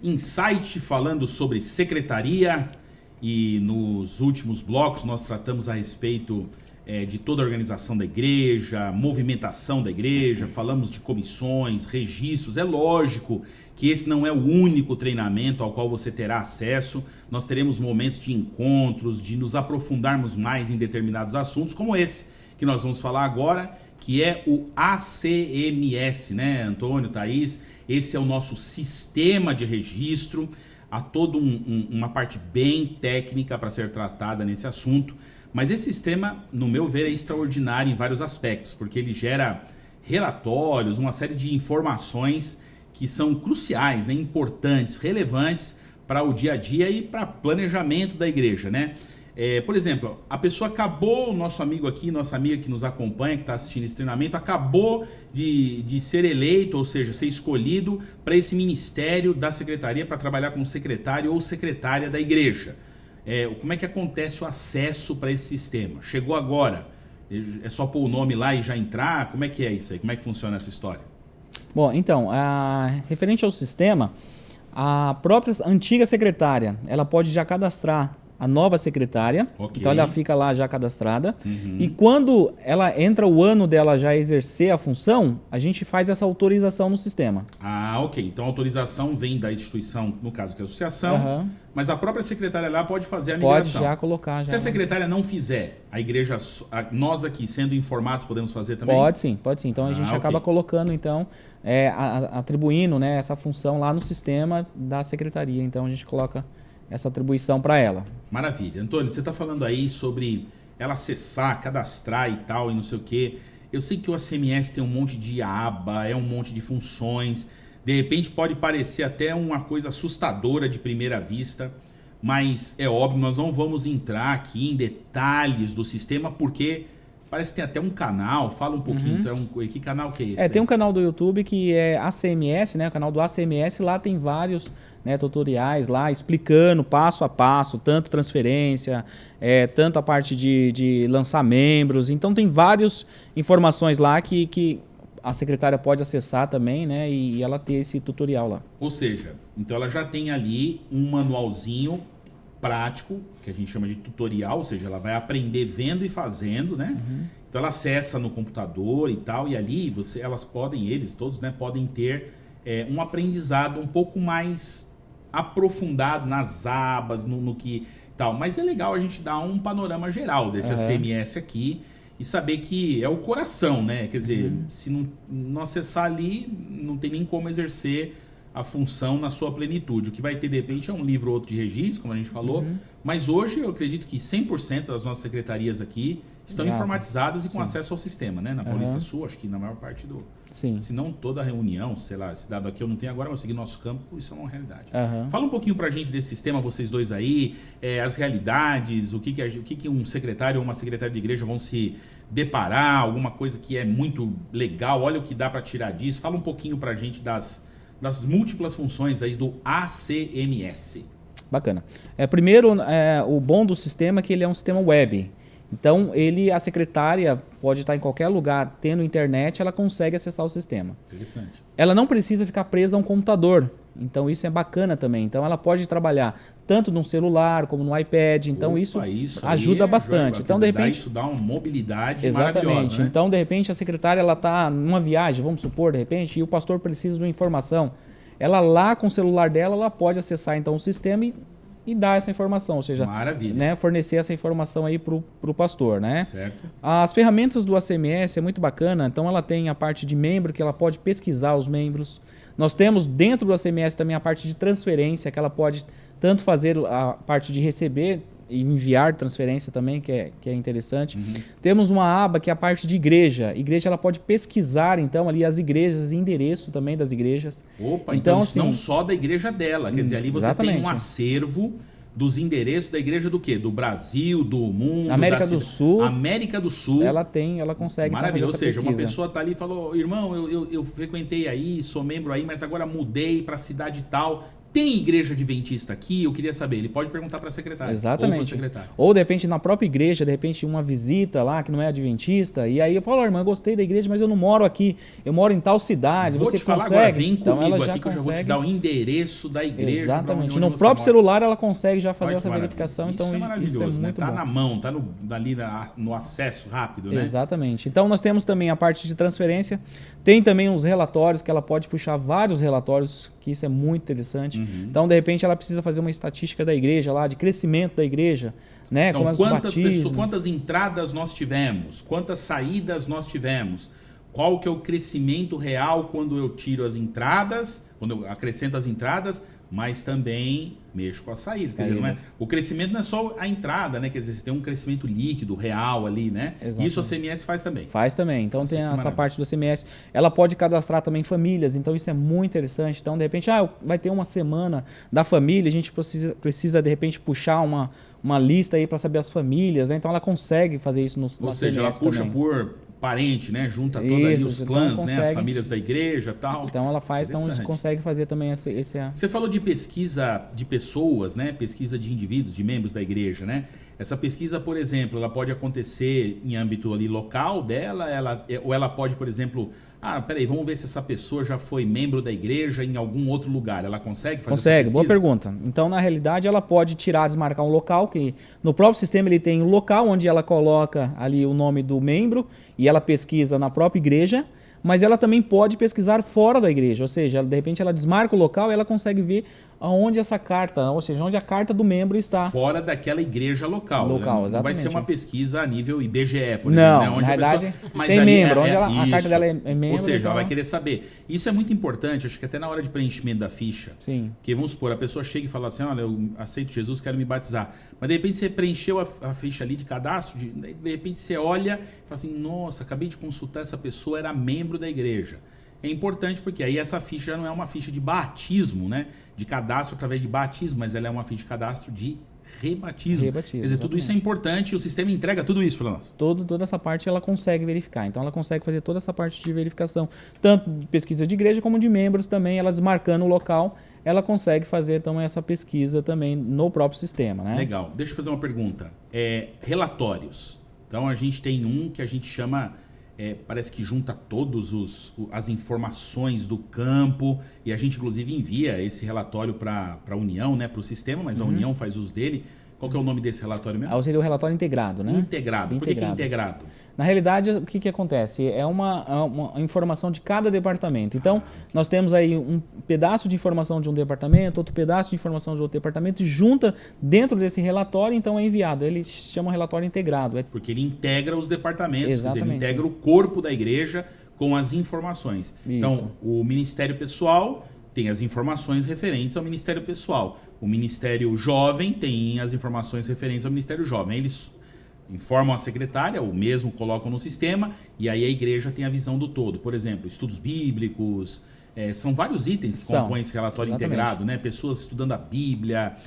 Insight falando sobre secretaria, e nos últimos blocos nós tratamos a respeito de toda a organização da igreja, movimentação da igreja, falamos de comissões, registros. É lógico que esse não é o único treinamento ao qual você terá acesso. Nós teremos momentos de encontros, de nos aprofundarmos mais em determinados assuntos, como esse que nós vamos falar agora, que é o ACMS, né, Antônio, Thaís? Esse é o nosso sistema de registro. Há toda uma parte bem técnica para ser tratada nesse assunto, mas esse sistema, no meu ver, é extraordinário em vários aspectos, porque ele gera relatórios, uma série de informações que são cruciais, né, importantes, relevantes para o dia a dia e para planejamento da igreja, né? Por exemplo, a pessoa acabou, nosso amigo aqui, nossa amiga que nos acompanha, que está assistindo esse treinamento, acabou de ser eleito, ou seja, ser escolhido para esse ministério da secretaria, para trabalhar como secretário ou secretária da igreja. Como é que acontece o acesso para esse sistema? Chegou agora, é só pôr o nome lá e já entrar? Como é que é isso aí? Como é que funciona essa história? Bom, então, referente ao sistema, a própria antiga secretária, ela pode já cadastrar a nova secretária, okay. Então ela fica lá já cadastrada, E quando ela entra o ano dela já exercer a função, a gente faz essa autorização no sistema. Ok. Então a autorização vem da instituição, no caso que é a associação, mas a própria secretária lá pode fazer a migração. Pode já colocar. Se a secretária não fizer, a igreja, nós aqui sendo informados podemos fazer também? Pode sim. Então a gente acaba colocando, então, atribuindo, né, essa função lá no sistema da secretaria. Então a gente coloca essa atribuição para ela. Maravilha. Antônio, você está falando aí sobre ela acessar, cadastrar e tal, e não sei o quê. Eu sei que o ACMS tem um monte de aba, um monte de funções. De repente pode parecer até uma coisa assustadora de primeira vista, mas é óbvio, nós não vamos entrar aqui em detalhes do sistema, porque parece que tem até um canal. Fala um pouquinho, que canal que é esse? Tem um canal do YouTube que é ACMS, né? O canal do ACMS, lá tem vários, né, tutoriais lá explicando passo a passo, tanto transferência, tanto a parte de lançar membros. Então tem várias informações lá que a secretária pode acessar também, né? E ela ter esse tutorial lá. Ou seja, então ela já tem ali um manualzinho prático, que a gente chama de tutorial, ou seja, ela vai aprender vendo e fazendo, né? Então ela acessa no computador e tal, e ali eles todos, né, podem ter um aprendizado um pouco mais aprofundado nas abas, no que tal. Mas é legal a gente dar um panorama geral desse ACMS aqui e saber que é o coração, né? Quer dizer, se não acessar ali, não tem nem como exercer a função na sua plenitude. O que vai ter, de repente, é um livro ou outro de registro, como a gente falou, mas hoje eu acredito que 100% das nossas secretarias aqui estão informatizadas e com acesso ao sistema, né? Na Paulista Sul, acho que na maior parte se não toda a reunião, sei lá, esse dado aqui eu não tenho agora, mas seguir nosso campo, isso é uma realidade. Fala um pouquinho pra gente desse sistema, vocês dois aí, as realidades, o que um secretário ou uma secretária de igreja vão se deparar, alguma coisa que é muito legal, olha o que dá para tirar disso. Fala um pouquinho pra gente das múltiplas funções aí do ACMS. Bacana. Primeiro, o bom do sistema é que ele é um sistema web. Então, a secretária pode estar em qualquer lugar, tendo internet, ela consegue acessar o sistema. Interessante. Ela não precisa ficar presa a um computador. Então, isso é bacana também. Então, ela pode trabalhar tanto no celular como no iPad. Então, isso ajuda bastante. Então, de repente, isso dá uma mobilidade exatamente. Maravilhosa, né? Então, de repente, a secretária está numa viagem, vamos supor, de repente, e o pastor precisa de uma informação. Ela lá, com o celular dela, ela pode acessar então o sistema e dar essa informação, ou seja, né, fornecer essa informação aí para o pastor, né? Certo. As ferramentas do ACMS é muito bacana, então ela tem a parte de membro, que ela pode pesquisar os membros. Nós temos dentro do ACMS também a parte de transferência, que ela pode tanto fazer a parte de receber e enviar transferência também, que é interessante. Temos uma aba que é a parte de igreja. Igreja, ela pode pesquisar, então, ali as igrejas, endereço também das igrejas. Opa, então assim, não só da igreja dela. Quer dizer, ali você tem um acervo dos endereços da igreja do quê? Do Brasil, do mundo, América do Sul. América do Sul. Ela consegue. Maravilhoso. Ou seja, pesquisa. Uma pessoa está ali e falou, irmão, eu frequentei aí, sou membro aí, mas agora mudei para a cidade tal. Tem igreja adventista aqui? Eu queria saber. Ele pode perguntar para a secretária. Exatamente. Ou para o secretário. Ou, de repente, na própria igreja, de repente, uma visita lá que não é adventista. E aí eu falo, irmã, eu gostei da igreja, mas eu não moro aqui. Eu moro em tal cidade. Vou você te falar consegue? agora, vem então, comigo ela já aqui que consegue. eu já vou te dar o endereço da igreja. Exatamente. Onde No você próprio mora. celular ela consegue já fazer Olha essa que verificação. maravilha. Então, isso é maravilhoso, isso é né? muito Tá bom. na mão, tá ali no acesso rápido, né? Exatamente. Então nós temos também a parte de transferência. Tem também uns relatórios que ela pode puxar vários relatórios, que isso é muito interessante. Então, de repente, ela precisa fazer uma estatística da igreja lá, de crescimento da igreja, né? Então, Como é os batismos. quantas entradas nós tivemos? Quantas saídas nós tivemos? Qual que é o crescimento real quando eu tiro as entradas, quando eu acrescento as entradas, mas também mexo com as saídas. Quer dizer, não é, o crescimento não é só a entrada, né? Quer dizer, você tem um crescimento líquido, real ali, né? Exatamente. Isso a CMS faz também. Faz também. Então Nossa, tem que essa maravilha. parte do CMS. Ela pode cadastrar também famílias, então isso é muito interessante. Então, de repente, vai ter uma semana da família, a gente precisa de repente, puxar uma lista aí para saber as famílias, né? Então ela consegue fazer isso no Ou seja, ela puxa também. por parente, né? Junta toda ali Isso, os então clãs, consegue. né? As famílias da igreja e tal. Então ela faz, então a gente consegue fazer também esse Você falou de pesquisa de pessoas, né? Pesquisa de indivíduos, de membros da igreja, né? Essa pesquisa, por exemplo, ela pode acontecer em âmbito ali local dela, ou ela pode, por exemplo, peraí, vamos ver se essa pessoa já foi membro da igreja em algum outro lugar. Ela consegue fazer essa pesquisa? Boa pergunta. Então, na realidade, ela pode tirar, desmarcar um local, que no próprio sistema ele tem um local onde ela coloca ali o nome do membro e ela pesquisa na própria igreja, mas ela também pode pesquisar fora da igreja, ou seja, de repente ela desmarca o local e ela consegue ver aonde essa carta, ou seja, onde a carta do membro está. Fora daquela igreja local. Exatamente. Não vai ser uma pesquisa a nível IBGE, por não, exemplo. Né? Onde na verdade, mas tem ali membro, onde a carta dela é membro. Ou seja, então ela vai querer saber. Isso é muito importante, acho que até na hora de preenchimento da ficha. Sim. Porque vamos supor, a pessoa chega e fala assim, olha, eu aceito Jesus, quero me batizar. Mas de repente você preencheu a ficha ali de cadastro, de repente você olha e fala assim, nossa, acabei de consultar essa pessoa, era membro da igreja. É importante porque aí essa ficha já não é uma ficha de batismo, né? De cadastro através de batismo, mas ela é uma ficha de cadastro de rebatismo. Quer dizer, tudo isso é importante e o sistema entrega tudo isso para nós. Toda essa parte ela consegue verificar. Então ela consegue fazer toda essa parte de verificação, tanto de pesquisa de igreja como de membros também, ela desmarcando o local, ela consegue fazer então essa pesquisa também no próprio sistema, né? Legal. Deixa eu fazer uma pergunta. Relatórios. Então a gente tem um que a gente chama... parece que junta todas as informações do campo e a gente inclusive envia esse relatório para a União, né, para o sistema, mas a União faz uso dele. Qual que é o nome desse relatório mesmo? Seria o relatório integrado, né? Integrado. Por que é integrado? Na realidade, o que acontece? É uma informação de cada departamento. Então, nós temos aí um pedaço de informação de um departamento, outro pedaço de informação de outro departamento, e junta dentro desse relatório, então é enviado. Ele se chama relatório integrado. Porque ele integra os departamentos, Exatamente. quer dizer, ele integra o corpo da igreja com as informações. Isso. Então, o Ministério Pessoal tem as informações referentes ao Ministério Pessoal. O Ministério Jovem tem as informações referentes ao Ministério Jovem. Eles informam a secretária, ou mesmo colocam no sistema, e aí a igreja tem a visão do todo. Por exemplo, estudos bíblicos, são vários itens que compõem esse relatório integrado, né? Pessoas estudando a Bíblia,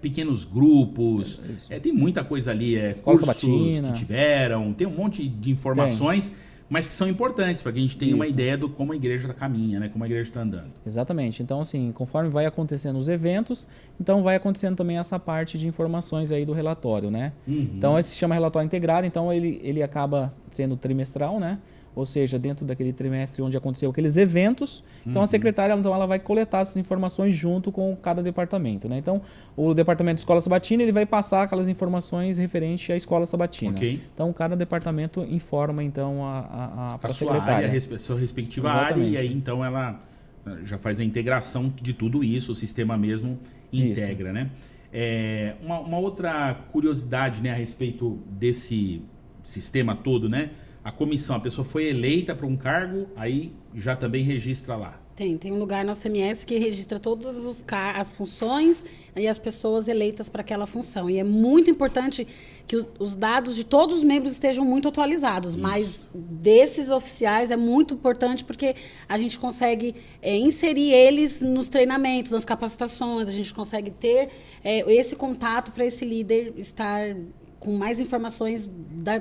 pequenos grupos, tem muita coisa ali, cursos sabatina. que tiveram, tem um monte de informações, mas que são importantes para que a gente tenha uma ideia do como a igreja caminha, né? Como a igreja está andando. Exatamente. Então, assim, conforme vai acontecendo os eventos, então vai acontecendo também essa parte de informações aí do relatório, né? Então, esse se chama relatório integrado, então ele acaba sendo trimestral, né? Ou seja, dentro daquele trimestre onde aconteceu aqueles eventos, então a secretária ela vai coletar essas informações junto com cada departamento, né? Então, o departamento de escola sabatina ele vai passar aquelas informações referentes à escola sabatina. Okay. Então, cada departamento informa então a sua secretária. área, a sua respectiva Exatamente. área, e aí então ela já faz a integração de tudo isso, o sistema mesmo integra, né? Uma outra curiosidade, né, a respeito desse sistema todo, né? A comissão, a pessoa foi eleita para um cargo, aí já também registra lá. Tem um lugar na CMS que registra todas as funções e as pessoas eleitas para aquela função. E é muito importante que os dados de todos os membros estejam muito atualizados, mas desses oficiais é muito importante porque a gente consegue inserir eles nos treinamentos, nas capacitações, a gente consegue ter esse contato para esse líder estar com mais informações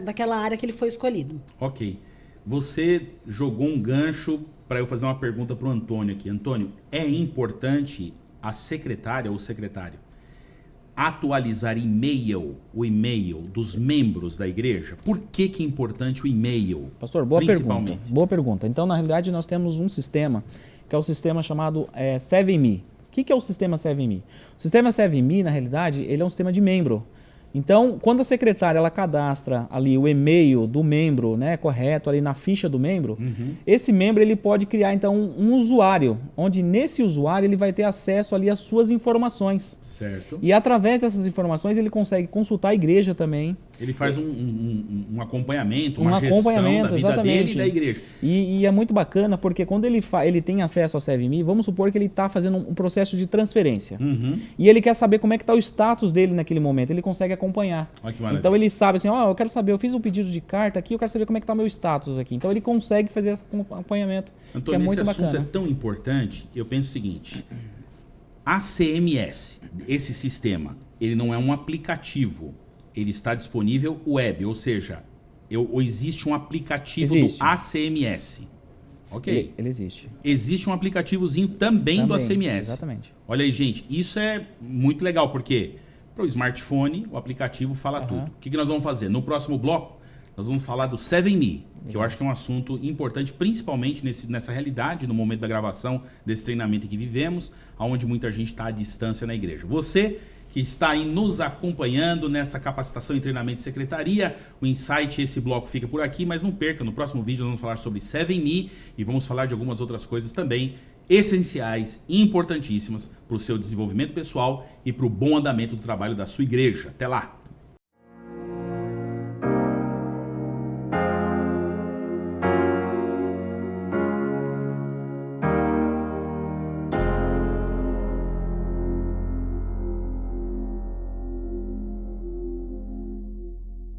daquela área que ele foi escolhido. Ok. Você jogou um gancho para eu fazer uma pergunta para o Antônio aqui. Antônio, é importante a secretária ou secretário atualizar o e-mail dos membros da igreja? Por que é importante o e-mail? Pastor, boa pergunta. Boa pergunta. Então, na realidade, nós temos um sistema, que é o sistema chamado 7Me. O que é o sistema 7Me? O sistema 7Me, na realidade, ele é um sistema de membro. Então, quando a secretária ela cadastra ali o e-mail do membro, né, correto, ali na ficha do membro, esse membro ele pode criar então um usuário, onde nesse usuário ele vai ter acesso ali às suas informações. Certo. E através dessas informações ele consegue consultar a igreja também. Ele faz um acompanhamento, uma gestão da vida exatamente. dele e da igreja. E é muito bacana porque quando ele tem acesso ao 7Me, vamos supor que ele está fazendo um processo de transferência. E ele quer saber como é que está o status dele naquele momento. Ele consegue acompanhar. Olha que maravilha. Então ele sabe assim, eu quero saber, eu fiz um pedido de carta aqui, eu quero saber como é que está o meu status aqui. Então ele consegue fazer esse acompanhamento, Antônio, que é muito esse assunto bacana. é tão importante, eu penso o seguinte, a CMS, esse sistema, ele não é um aplicativo, ele está disponível web, ou seja, existe um aplicativo do ACMS. Ok. Ele existe. Existe um aplicativozinho também do ACMS. Exatamente. Olha aí, gente, isso é muito legal, porque para o smartphone, o aplicativo fala tudo. O que nós vamos fazer? No próximo bloco, nós vamos falar do 7Me, que eu acho que é um assunto importante, principalmente nessa realidade, no momento da gravação desse treinamento em que vivemos, onde muita gente está à distância na igreja. Você que está aí nos acompanhando nessa capacitação e treinamento de secretaria, o Insight, esse bloco fica por aqui, mas não perca, no próximo vídeo nós vamos falar sobre 7Me e vamos falar de algumas outras coisas também essenciais e importantíssimas para o seu desenvolvimento pessoal e para o bom andamento do trabalho da sua igreja. Até lá!